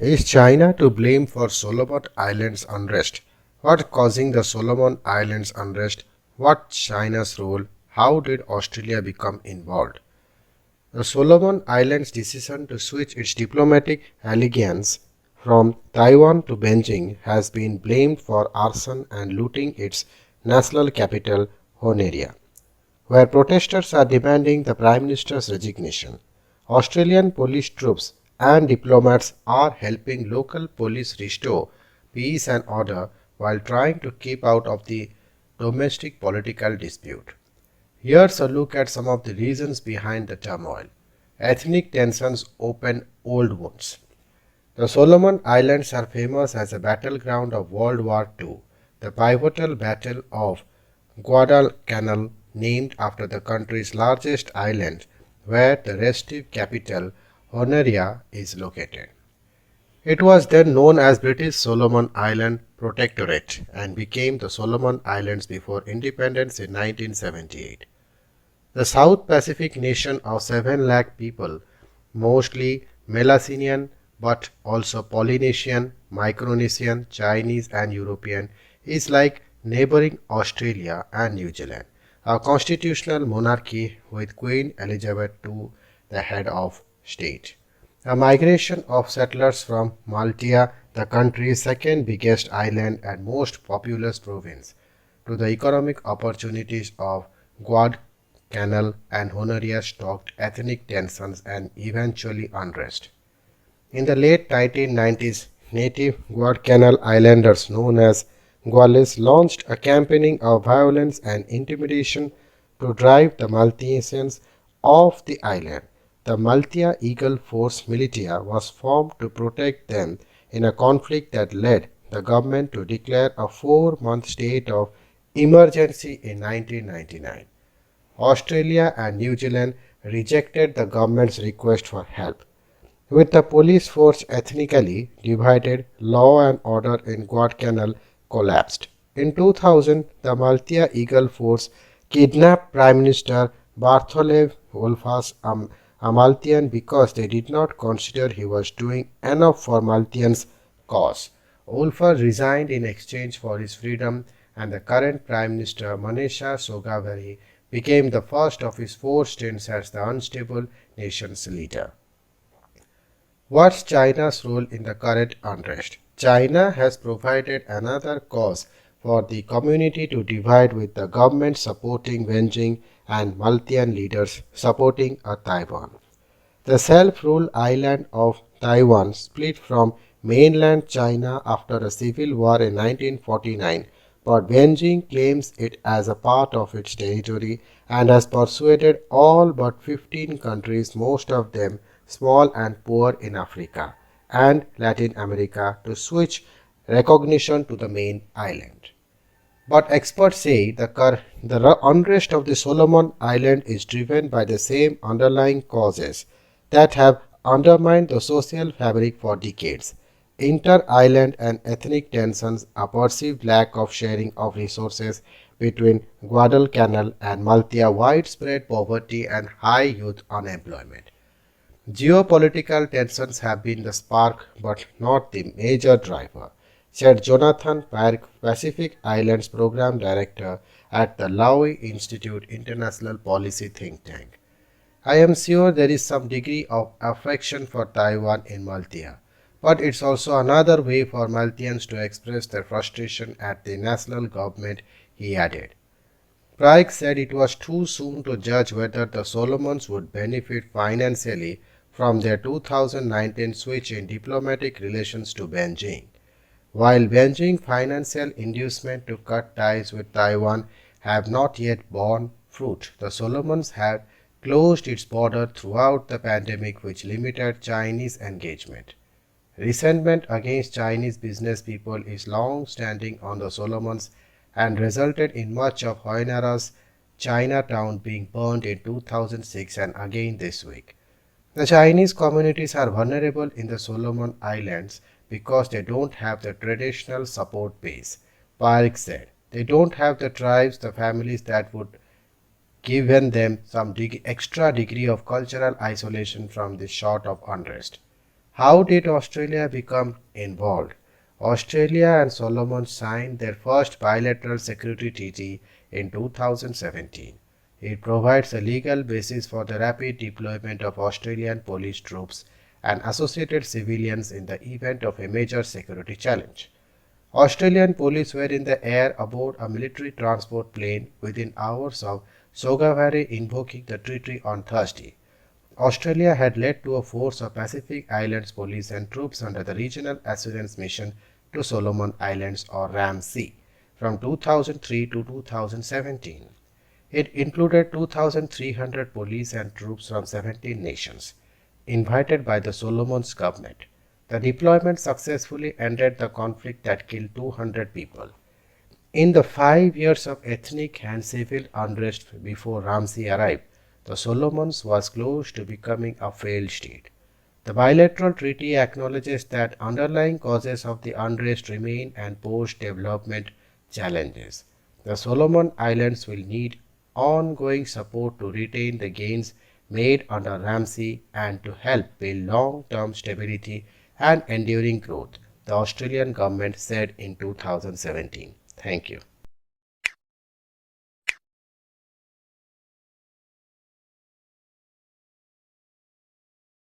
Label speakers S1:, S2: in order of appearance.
S1: Is China to blame for Solomon Islands unrest? What causing the Solomon Islands unrest? What China's role? How did Australia become involved? The Solomon Islands' decision to switch its diplomatic allegiance from Taiwan to Beijing has been blamed for arson and looting its national capital, Honiara, where protesters are demanding the Prime Minister's resignation. Australian police troops and diplomats are helping local police restore peace and order while trying to keep out of the domestic political dispute. Here's a look at some of the reasons behind the turmoil. Ethnic tensions open old wounds. The Solomon Islands are famous as a battleground of World War II, the pivotal Battle of Guadalcanal, named after the country's largest island, where the restive capital, Honoria, is located. It was then known as British Solomon Island Protectorate and became the Solomon Islands before independence in 1978. The South Pacific nation of 7 lakh people, mostly Melanesian but also Polynesian, Micronesian, Chinese and European, is like neighboring Australia and New Zealand, a constitutional monarchy with Queen Elizabeth II the head of state. A migration of settlers from Malta, the country's second biggest island and most populous province, to the economic opportunities of Guadalcanal and Honoria stoked ethnic tensions and eventually unrest. In the late 1990s, native Guadalcanal islanders known as Guales launched a campaign of violence and intimidation to drive the Maltesians off the island. The Malta Eagle Force Militia was formed to protect them in a conflict that led the government to declare a 4-month state of emergency in 1999. Australia and New Zealand rejected the government's request for help. With the police force ethnically divided, law and order in Guadalcanal collapsed. In 2000, the Malta Eagle Force kidnapped Prime Minister Bartholomew Wolfas, a Maltian, because they did not consider he was doing enough for Maltians' cause. Wolfas resigned in exchange for his freedom, and the current Prime Minister Manesha Sogavare became the first of his 4 stints as the unstable nation's leader. What's China's role in the current unrest? China has provided another cause for the community to divide, with the government supporting Beijing and Maltian leaders supporting a Taiwan. The self-ruled island of Taiwan split from mainland China after a civil war in 1949, but Beijing claims it as a part of its territory and has persuaded all but 15 countries, most of them small and poor in Africa and Latin America, to switch recognition to the main island. But experts say the unrest of the Solomon Island is driven by the same underlying causes that have undermined the social fabric for decades. Inter-island and ethnic tensions, a perceived lack of sharing of resources between Guadalcanal and Malta, widespread poverty and high youth unemployment. Geopolitical tensions have been the spark but not the major driver, said Jonathan Park, Pacific Islands Program Director at the Lowy Institute International Policy think tank. I am sure there is some degree of affection for Taiwan in Malta, but it's also another way for Maltians to express their frustration at the national government, he added. Pryke said it was too soon to judge whether the Solomons would benefit financially from their 2019 switch in diplomatic relations to Beijing. While Beijing's financial inducement to cut ties with Taiwan have not yet borne fruit, the Solomons have closed its border throughout the pandemic, which limited Chinese engagement. Resentment against Chinese business people is long standing on the Solomons and resulted in much of Honiara's Chinatown being burned in 2006 and again this week. The Chinese communities are vulnerable in the Solomon Islands because they don't have the traditional support base, Park said. They don't have the tribes, the families that would given them some extra degree of cultural isolation from this sort of unrest. How did Australia become involved? Australia and Solomon signed their first bilateral security treaty in 2017. It provides a legal basis for the rapid deployment of Australian police troops and associated civilians in the event of a major security challenge. Australian police were in the air aboard a military transport plane within hours of Sogavare invoking the treaty on Thursday. Australia had led to a force of Pacific Islands police and troops under the Regional Assurance Mission to Solomon Islands or RAMC from 2003 to 2017. It included 2,300 police and troops from 17 nations, invited by the Solomons government. The deployment successfully ended the conflict that killed 200 people. In the 5 years of ethnic and civil unrest before Ramsey arrived, the Solomons was close to becoming a failed state. The bilateral treaty acknowledges that underlying causes of the unrest remain and pose development challenges. The Solomon Islands will need ongoing support to retain the gains made under Ramsey and to help build long-term stability and enduring growth, the Australian government said in 2017. Thank you.